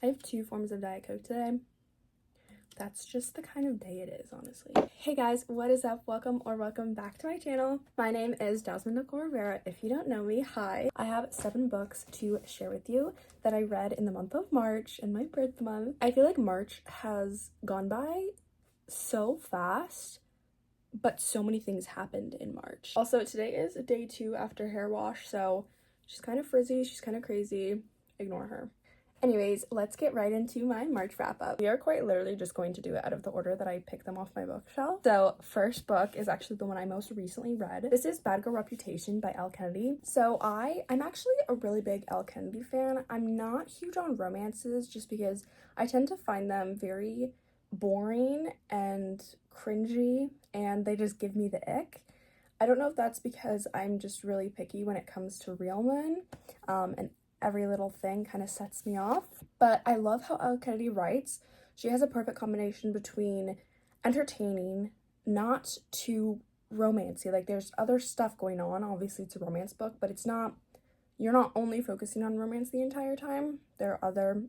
I have 2 forms of Diet Coke today. That's just the kind of day it is, honestly. Hey guys, what is up? Welcome back to my channel. My name is Jazmin Rivera. If you don't know me, hi. I have 7 books to share with you that I read in the month of March, in my birth month. I feel like March has gone by so fast, but so many things happened in March. Also, today is day 2 after hair wash, so she's kind of frizzy, she's kind of crazy. Ignore her. Anyways, let's get right into my March wrap up. We are quite literally just going to do it out of the order that I picked them off my bookshelf. So first book is actually the one I most recently read. This is Bad Girl Reputation by Elle Kennedy. So I'm actually a really big Elle Kennedy fan. I'm not huge on romances just because I tend to find them very boring and cringy and they just give me the ick. I don't know if that's because I'm just really picky when it comes to real men, and every little thing kind of sets me off. But I love how Elle Kennedy writes. She has a perfect combination between entertaining, not too romancy. Like, there's other stuff going on. Obviously, it's a romance book, but you're not only focusing on romance the entire time. There are other,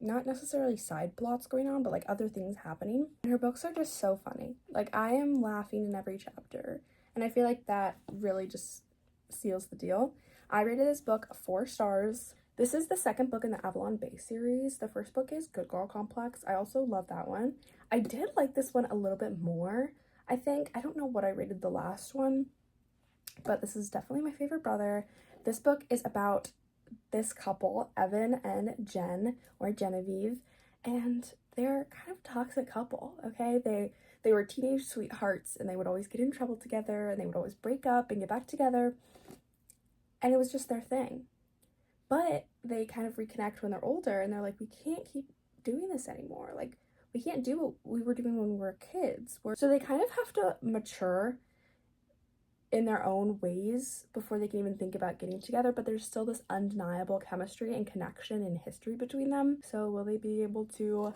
not necessarily side plots going on, but like other things happening. And her books are just so funny. Like, I am laughing in every chapter. And I feel like that really just seals the deal. I rated this book 4 stars. This is the second book in the Avalon Bay series. The first book is Good Girl Complex. I also love that one. I did like this one a little bit more, I think. I don't know what I rated the last one, but this is definitely my favorite brother. This book is about this couple, Evan and Jen, or Genevieve, and they're kind of a toxic couple, okay? They were teenage sweethearts, and they would always get in trouble together, and they would always break up and get back together. And it was just their thing. But they kind of reconnect when they're older and they're like, we can't keep doing this anymore. Like, we can't do what we were doing when we were kids. So they kind of have to mature in their own ways before they can even think about getting together. But there's still this undeniable chemistry and connection and history between them. So will they be able to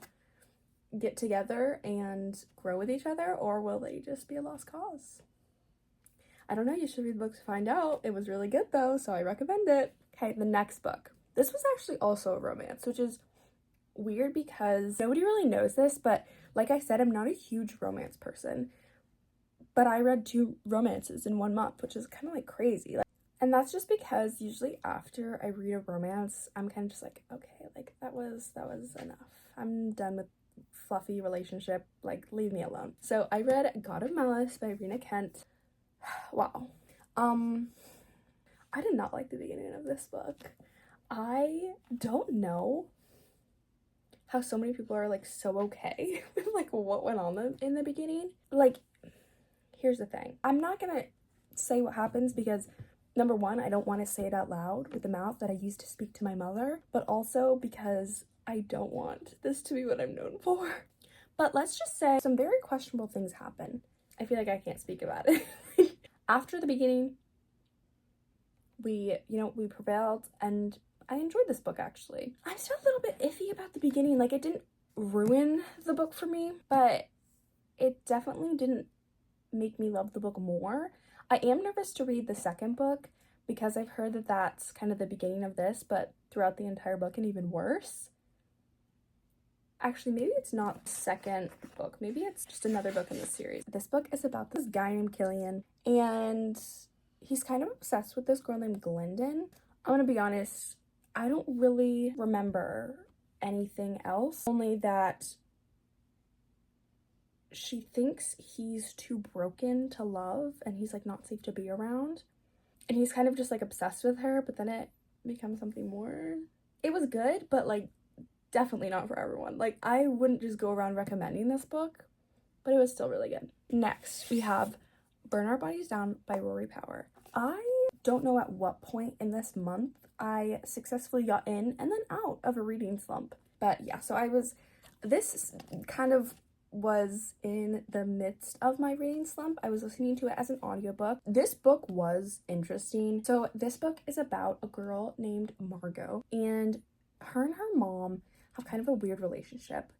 get together and grow with each other, or will they just be a lost cause? I don't know, you should read the book to find out. It was really good though, so I recommend it. Okay, the next book. This was actually also a romance, which is weird because nobody really knows this, but like I said, I'm not a huge romance person. But I read 2 romances in 1 month, which is kind of like crazy. And that's just because usually after I read a romance, I'm kind of just like, okay, like that was enough. I'm done with fluffy relationship, like leave me alone. So I read God of Malice by Rena Kent. Wow. I did not like the beginning of this book. I don't know how so many people are like so okay with like what went on in the beginning. Like, here's the thing. I'm not gonna say what happens because number 1, I don't want to say it out loud with the mouth that I used to speak to my mother, but also because I don't want this to be what I'm known for. But let's just say some very questionable things happen. I feel like I can't speak about it. After the beginning, we prevailed, and I enjoyed this book actually. I'm still a little bit iffy about the beginning. Like, it didn't ruin the book for me, but it definitely didn't make me love the book more. I am nervous to read the second book because I've heard that that's kind of the beginning of this, but throughout the entire book and even worse. Actually, maybe it's not the second book. Maybe it's just another book in the series. This book is about this guy named Killian, and he's kind of obsessed with this girl named Glendon. I'm gonna be honest, I don't really remember anything else, only that she thinks he's too broken to love and he's like not safe to be around. And he's kind of just like obsessed with her, but then it becomes something more. It was good, but like definitely not for everyone. Like, I wouldn't just go around recommending this book, but it was still really good. Next, we have Burn Our Bodies Down by Rory Power. I don't know at what point in this month I successfully got in and then out of a reading slump. But yeah, so this kind of was in the midst of my reading slump. I was listening to it as an audiobook. This book was interesting. So this book is about a girl named Margot, and her mom have kind of a weird relationship.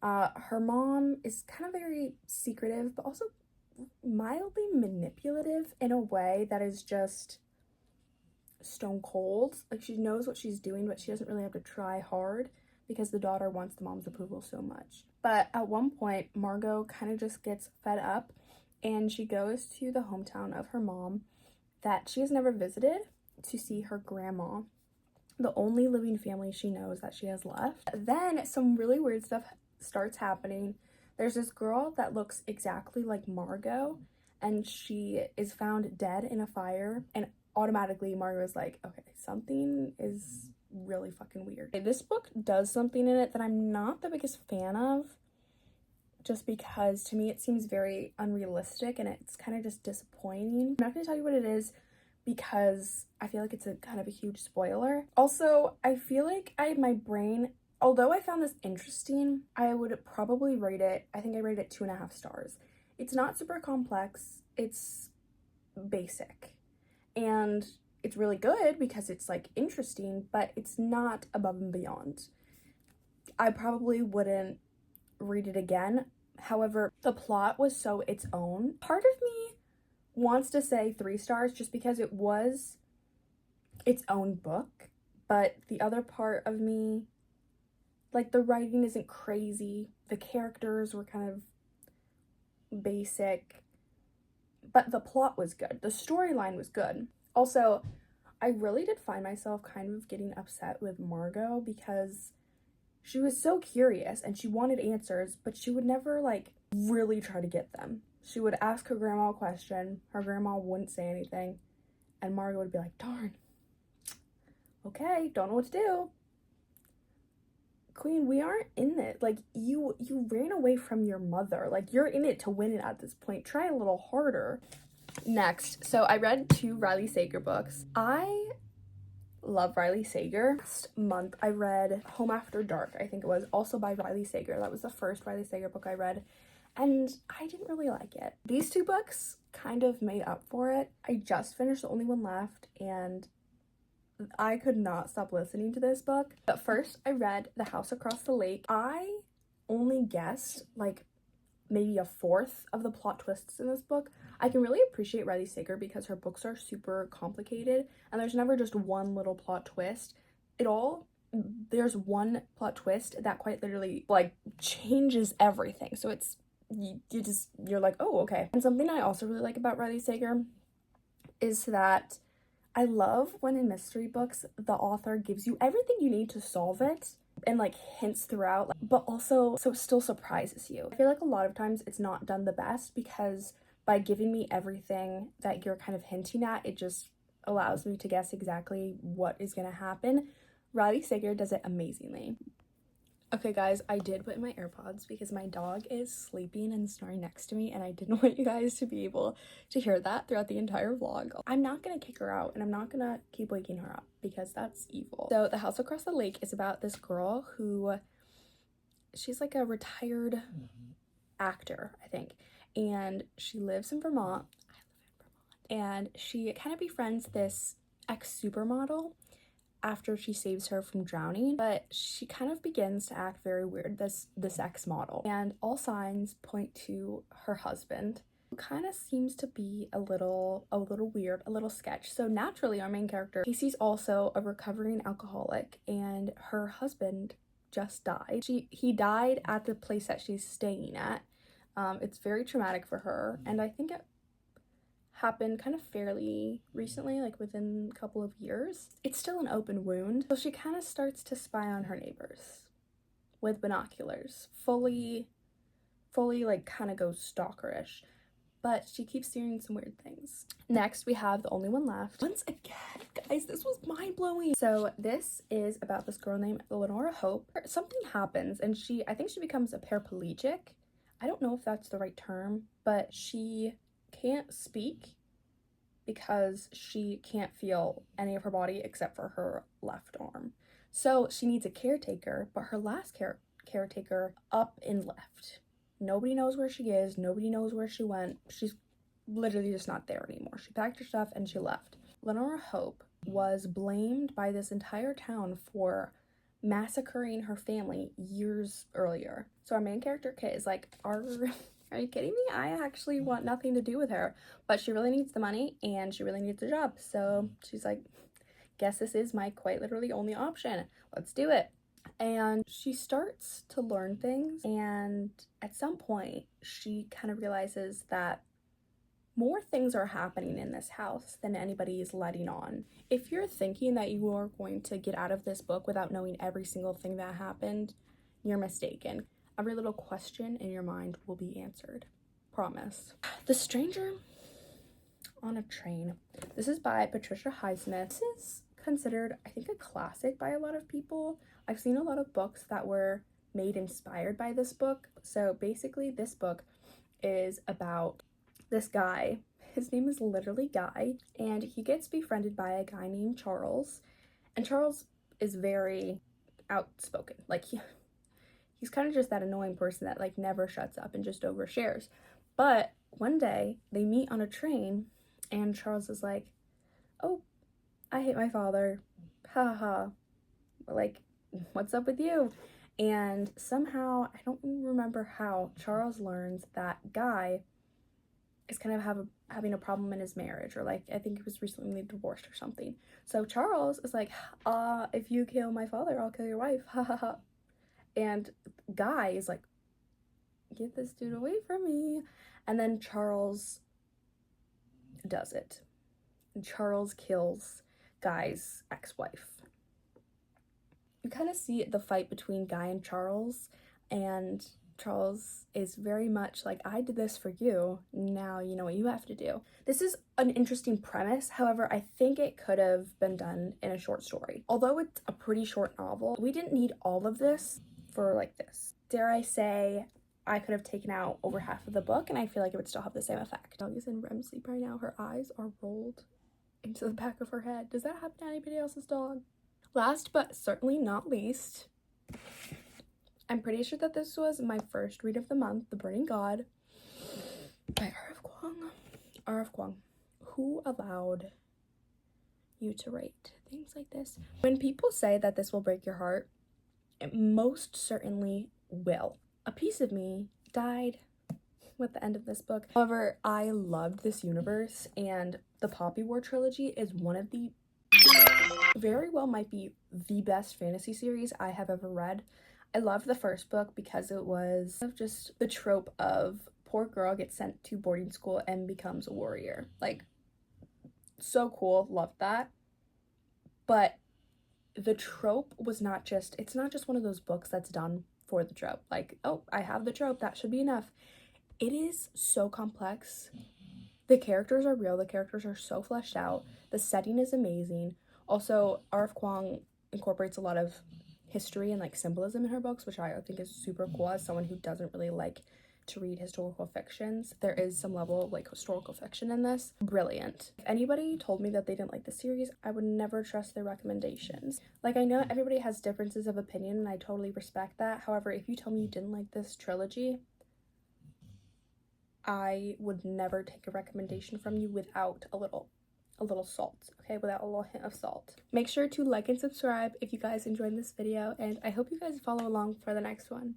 Her mom is kind of very secretive, but also mildly manipulative in a way that is just stone cold. Like, she knows what she's doing, but she doesn't really have to try hard because the daughter wants the mom's approval so much. But at one point, Margot kind of just gets fed up and she goes to the hometown of her mom that she has never visited to see her grandma, the only living family she knows that she has left. Then some really weird stuff starts happening. There's this girl that looks exactly like Margot, and she is found dead in a fire, and automatically Margot is like, okay, something is really fucking weird. This book does something in it that I'm not the biggest fan of, just because to me it seems very unrealistic and it's kind of just disappointing. I'm not going to tell you what it is because I feel like it's a kind of a huge spoiler. Also, I feel like my brain, although I found this interesting, I would probably rate it, I think I rated it 2.5 stars. It's not super complex, it's basic, and it's really good because it's like interesting, but it's not above and beyond. I probably wouldn't read it again. However, the plot was so its own. Part of me wants to say 3 stars just because it was its own book, but the other part of me, like, the writing isn't crazy, the characters were kind of basic, but the plot was good, the storyline was good. Also, I really did find myself kind of getting upset with Margot because she was so curious and she wanted answers, but she would never like really try to get them. She would ask her grandma a question, her grandma wouldn't say anything, and Margot would be like, darn, okay, don't know what to do. Queen, we aren't in it. Like, you ran away from your mother. Like, you're in it to win it at this point. Try a little harder. Next, so I read 2 Riley Sager books. I love Riley Sager. Last month I read Home After Dark, I think it was, also by Riley Sager. That was the first Riley Sager book I read, and I didn't really like it. These 2 books kind of made up for it. I just finished The Only One Left, and I could not stop listening to this book. But first I read The House Across the Lake. I only guessed like maybe a fourth of the plot twists in this book. I can really appreciate Riley Sager because her books are super complicated and there's never just one little plot twist. There's one plot twist that quite literally like changes everything. So it's, you're like, oh, okay. And something I also really like about Riley Sager is that I love when in mystery books, the author gives you everything you need to solve it and like hints throughout, but also so it still surprises you. I feel like a lot of times it's not done the best because by giving me everything that you're kind of hinting at, it just allows me to guess exactly what is going to happen. Riley Sager does it amazingly. Okay guys, I did put in my AirPods because my dog is sleeping and snoring next to me and I didn't want you guys to be able to hear that throughout the entire vlog. I'm not gonna kick her out and I'm not gonna keep waking her up because that's evil. So The House Across the Lake is about this girl who, she's like a retired actor, I think, and she lives in Vermont. I live in Vermont. And she kind of befriends this ex-supermodel after she saves her from drowning, but she kind of begins to act very weird, this ex-model, and all signs point to her husband, who kind of seems to be a little weird, a little sketch. So naturally our main character, Casey's also a recovering alcoholic and her husband just died. He died at the place that she's staying at. It's very traumatic for her, and I think it happened kind of fairly recently, like within a couple of years. It's still an open wound, so she kind of starts to spy on her neighbors with binoculars, fully like kind of goes stalkerish, but she keeps seeing some weird things. Next we have The Only One Left. Once again, guys, this was mind-blowing. So this is about this girl named Lenora Hope. Something happens and I think she becomes a paraplegic. I don't know if that's the right term, but she can't speak because she can't feel any of her body except for her left arm. So she needs a caretaker, but her last caretaker up and left. Nobody knows where she is. Nobody knows where she went. She's literally just not there anymore. She packed her stuff and she left. Lenora Hope was blamed by this entire town for massacring her family years earlier. So our main character, Kit, is like, are you kidding me? I actually want nothing to do with her, but she really needs the money and she really needs a job. So she's like, guess this is my quite literally only option. Let's do it. And she starts to learn things, and at some point she kind of realizes that more things are happening in this house than anybody is letting on. If you're thinking that you are going to get out of this book without knowing every single thing that happened, you're mistaken. Every little question in your mind will be answered. Promise. The Stranger on a Train. This is by Patricia Highsmith. This is considered, I think, a classic by a lot of people. I've seen a lot of books that were made inspired by this book. So basically this book is about this guy. His name is literally Guy, and he gets befriended by a guy named Charles. And Charles is very outspoken. Like he's kind of just that annoying person that like never shuts up and just overshares. But one day they meet on a train, and Charles is like, "Oh, I hate my father. Ha ha. Like, what's up with you?" And somehow, I don't remember how, Charles learns that Guy is kind of having a problem in his marriage, or like, I think he was recently divorced or something. So Charles is like, if you kill my father, I'll kill your wife. Ha ha ha. And Guy is like, get this dude away from me. And then Charles does it. Charles kills Guy's ex-wife. You kind of see the fight between Guy and Charles, and Charles is very much like, I did this for you, now you know what you have to do. This is an interesting premise, however, I think it could have been done in a short story. Although it's a pretty short novel, we didn't need all of this for like this. Dare I say, I could have taken out over half of the book, and I feel like it would still have the same effect. Dog is in REM sleep right now. Her eyes are rolled into the back of her head. Does that happen to anybody else's dog? Last but certainly not least, I'm pretty sure that this was my first read of the month, The Burning God by R.F. Kuang. R.F. Kuang, who allowed you to write things like this? When people say that this will break your heart, it most certainly will. A piece of me died with the end of this book. However, I loved this universe, and the Poppy War trilogy is one of the very well might be the best fantasy series I have ever read. I loved the first book because it was just the trope of poor girl gets sent to boarding school and becomes a warrior. Like, so cool, loved that. But the trope was not just, it's not just one of those books that's done for the trope. Like, oh, I have the trope, that should be enough. It is so complex. The characters are real, the characters are so fleshed out, the setting is amazing. Also, R.F. Kuang incorporates a lot of history and like symbolism in her books, which I think is super cool as someone who doesn't really like to read historical fictions. There is some level of like historical fiction in this. Brilliant. If anybody told me that they didn't like the series, I would never trust their recommendations. Like, I know everybody has differences of opinion, and I totally respect that. However, if you tell me you didn't like this trilogy, I would never take a recommendation from you without a little salt, okay, without a little hint of salt. Make sure to like and subscribe if you guys enjoyed this video, and I hope you guys follow along for the next one.